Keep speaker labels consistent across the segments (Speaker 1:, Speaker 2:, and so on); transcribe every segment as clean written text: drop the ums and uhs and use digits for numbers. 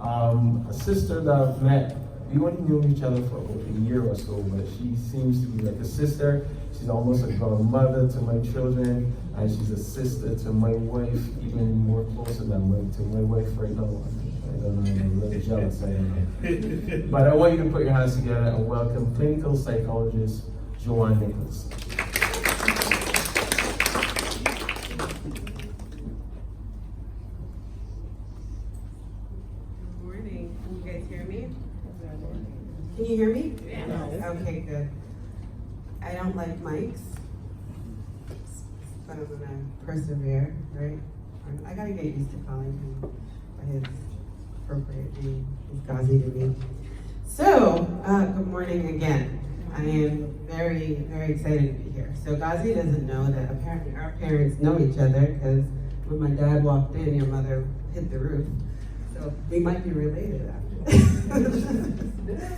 Speaker 1: A sister that I've met. We only knew each other for a year or so, but she seems to be like a sister. She's almost a godmother to my children, and she's a sister to my wife, even more closer than to my wife right now. I don't know, I'm a little jealous, I don't know. But I want you to put your hands together and welcome clinical psychologist Joanne Nicholas.
Speaker 2: Can you hear me?
Speaker 3: Yeah.
Speaker 2: Okay, good. I don't like mics, but I'm gonna persevere, right? I gotta get used to calling him by his appropriate name. He's Ghazi to me. So, good morning again. I am very, very excited to be here. So Ghazi doesn't know that apparently our parents know each other because when my dad walked in, your mother hit the roof. So we might be related after this.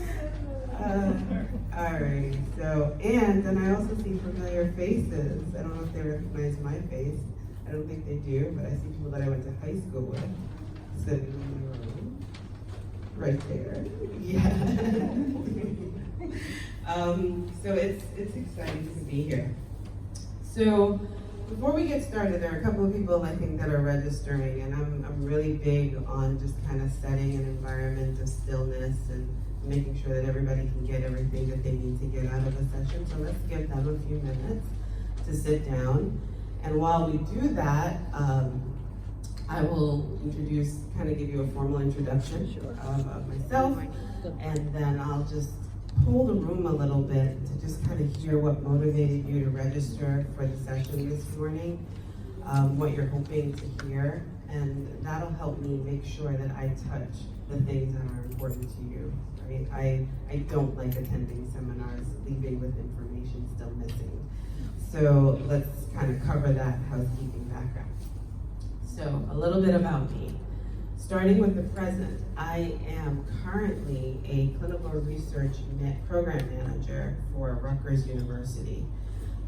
Speaker 2: Alright, so, and then I also see familiar faces. I don't know if they recognize my face. I don't think they do, but I see people that I went to high school with sitting in the room. Right there. Yeah. So it's exciting to be here. So before we get started, there are a couple of people I think that are registering, and I'm really big on just kind of setting an environment of stillness and making sure that everybody can get everything that they need to get out of a session. So let's give them a few minutes to sit down. And while we do that, I will kind of give you a formal introduction of myself, and then I'll just pull the room a little bit to just kind of hear what motivated you to register for the session this morning, what you're hoping to hear, and that'll help me make sure that I touch the things that are important to you. Right? I don't like attending seminars, leaving with information still missing. So let's kind of cover that housekeeping background. So a little bit about me. Starting with the present, I am currently a clinical research program manager for Rutgers University.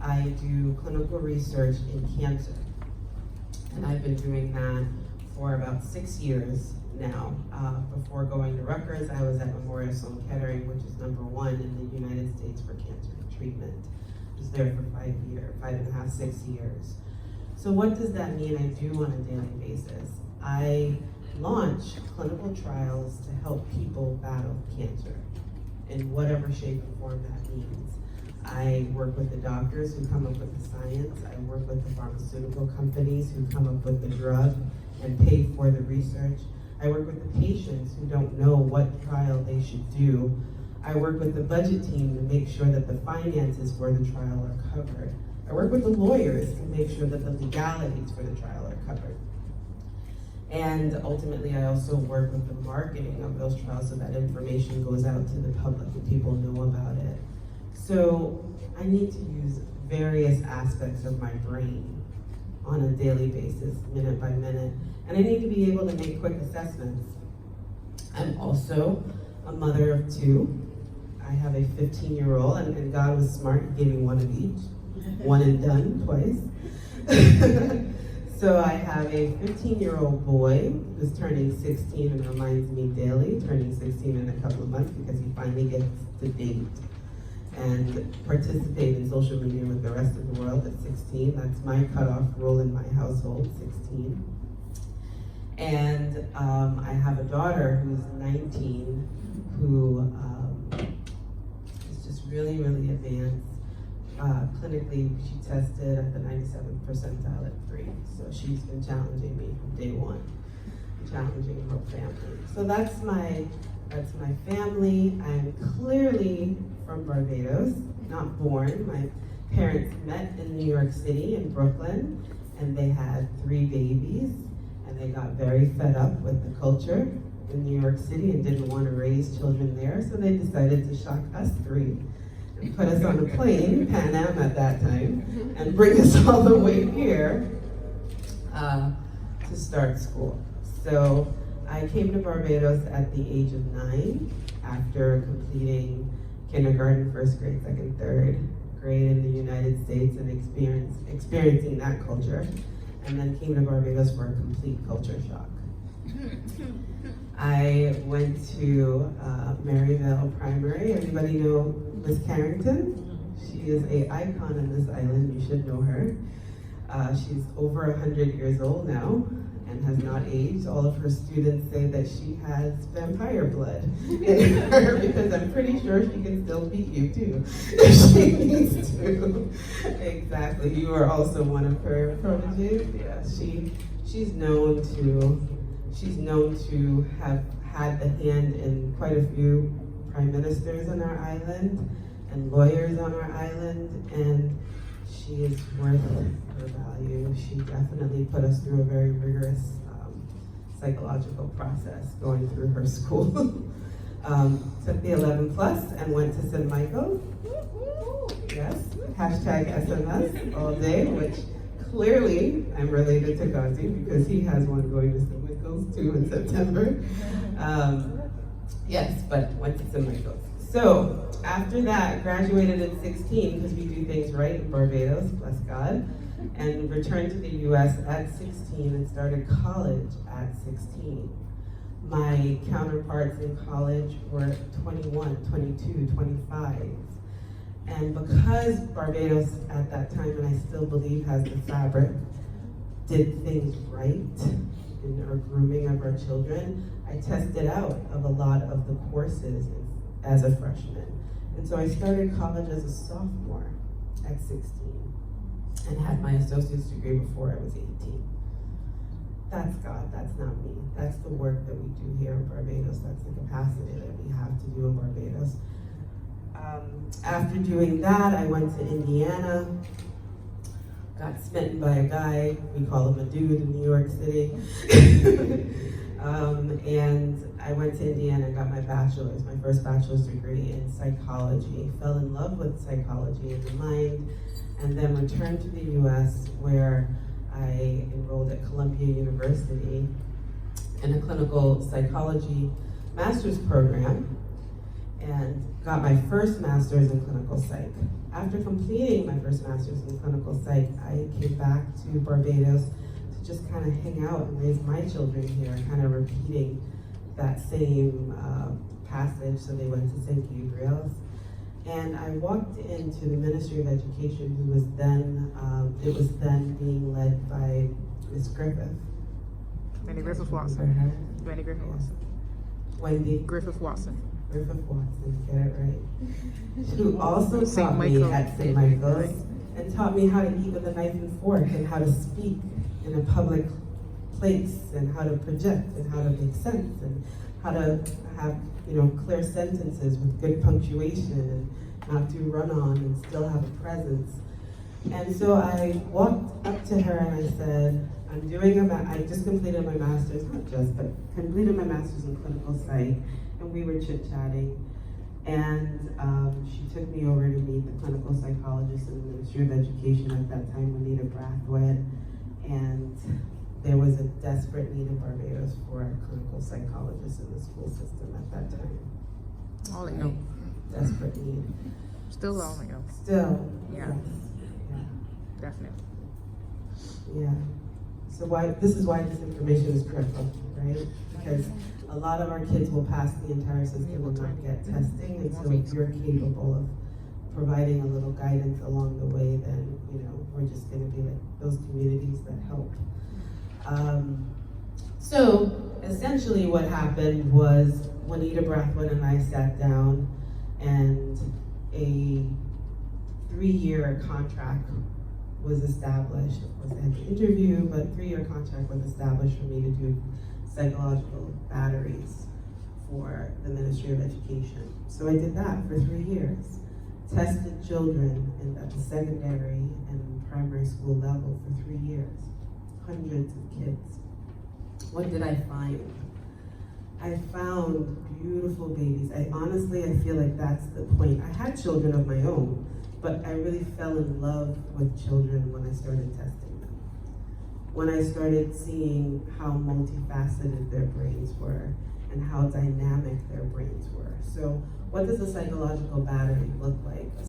Speaker 2: I do clinical research in cancer, and I've been doing that for about 6 years now. Before going to Rutgers, I was at Memorial Sloan Kettering, which is #1 in the United States for cancer treatment. I was there for 5.5, 6 years. So what does that mean I do on a daily basis? I launch clinical trials to help people battle cancer in whatever shape and form that means. I work with the doctors who come up with the science. I work with the pharmaceutical companies who come up with the drug and pay for the research. I work with the patients who don't know what trial they should do. I work with the budget team to make sure that the finances for the trial are covered. I work with the lawyers to make sure that the legalities for the trial are covered. And ultimately, I also work with the marketing of those trials so that information goes out to the public and people know about it. So I need to use various aspects of my brain on a daily basis, minute by minute, and I need to be able to make quick assessments. I'm also a mother of 2. I have a 15-year-old, and God was smart, He gave me one of each. One and done, twice. So I have a 15-year-old boy who's turning 16 and reminds me daily, turning 16 in a couple of months because he finally gets to date and participate in social media with the rest of the world at 16. That's my cutoff rule in my household, 16. And I have a daughter who's 19 who is just really, really advanced. Clinically, she tested at the 97th percentile at 3. So she's been challenging me from day one, challenging her family. So that's my family. I'm clearly from Barbados, not born. My parents met in New York City, in Brooklyn, and they had 3 babies, and they got very fed up with the culture in New York City and didn't want to raise children there, so they decided to shock us 3. Put us on a plane, Pan Am at that time, and bring us all the way here to start school. So I came to Barbados at the age of 9 after completing kindergarten, 1st grade, 2nd, 3rd grade in the United States and experiencing that culture, and then came to Barbados for a complete culture shock. I went to Maryvale Primary. Everybody know Miss Carrington? She is an icon on this island. You should know her. She's over 100 years old now and has not aged. All of her students say that she has vampire blood in her because I'm pretty sure she can still beat you too if she needs to. Exactly. You are also one of her proteges. Yeah, she's known to have had the hand in quite a few prime ministers on our island and lawyers on our island, and she is worth her value. She definitely put us through a very rigorous psychological process going through her school. Took the 11 plus and went to St. Michael's. Yes, hashtag SMS all day, which clearly I'm related to Ghazi because he has one going to St. Michael's too in September. Yes, but went to St. Michael's. So after that, graduated at 16 because we do things right in Barbados, bless God, and returned to the US at 16 and started college at 16. My counterparts in college were 21, 22, 25. And because Barbados at that time, and I still believe has the fabric, did things right in our grooming of our children, I tested out of a lot of the courses as a freshman. And so I started college as a sophomore at 16 and had my associate's degree before I was 18. That's God, that's not me. That's the work that we do here in Barbados. That's the capacity that we have to do in Barbados. After doing that, I went to Indiana, got smitten by a guy, we call him a dude in New York City. And I went to Indiana and got my bachelor's, my first bachelor's degree in psychology. Fell in love with psychology and the mind, and then returned to the US where I enrolled at Columbia University in a clinical psychology master's program and got my first master's in clinical psych. After completing my first master's in clinical psych, I came back to Barbados to just kind of hang out and raise my children here, kind of repeating that same passage. So they went to St. Gabriel's. And I walked into the Ministry of Education, who was then, it was then being led by Miss Griffith.
Speaker 3: Wendy Griffith Watson. Wendy Griffith Watson.
Speaker 2: Wendy
Speaker 3: Griffith Watson.
Speaker 2: Griffith Watson, get it right. Who also
Speaker 3: St.
Speaker 2: taught me
Speaker 3: Michael.
Speaker 2: at St. Michael's and taught me how to eat with a knife and fork and how to speak in a public place and how to project and how to make sense and how to have, clear sentences with good punctuation and not do run-on and still have a presence. And so I walked up to her and I said, I just completed my master's, not just, but completed my master's in clinical psych, and we were chit-chatting. And she took me over to meet the clinical psychologist in the Ministry of Education at that time, Juanita Brathwaite. And there was a desperate need in Barbados for a clinical psychologist in the school system at that time.
Speaker 3: All I know.
Speaker 2: Desperate need.
Speaker 3: Still all I know.
Speaker 2: Still.
Speaker 3: Yeah.
Speaker 2: Yes. Yeah.
Speaker 3: Definitely.
Speaker 2: Yeah. So this is why this information is critical, right? Because a lot of our kids will pass the entire system and not get testing, and so if you're capable of providing a little guidance along the way, then we're just going to be like those communities that help. So essentially, what happened was Juanita Brathwaite and I sat down, and a 3-year contract was established. Of course, I had to interview, but a 3-year contract was established for me to do psychological batteries for the Ministry of Education. So I did that for 3 years. Tested children at the secondary and primary school level for 3 years. Hundreds of kids. What did I find? I found beautiful babies. I feel like that's the point. I had children of my own, but I really fell in love with children when I started testing them. When I started seeing how multifaceted their brains were and how dynamic their brains were. So what does a psychological battery look like? A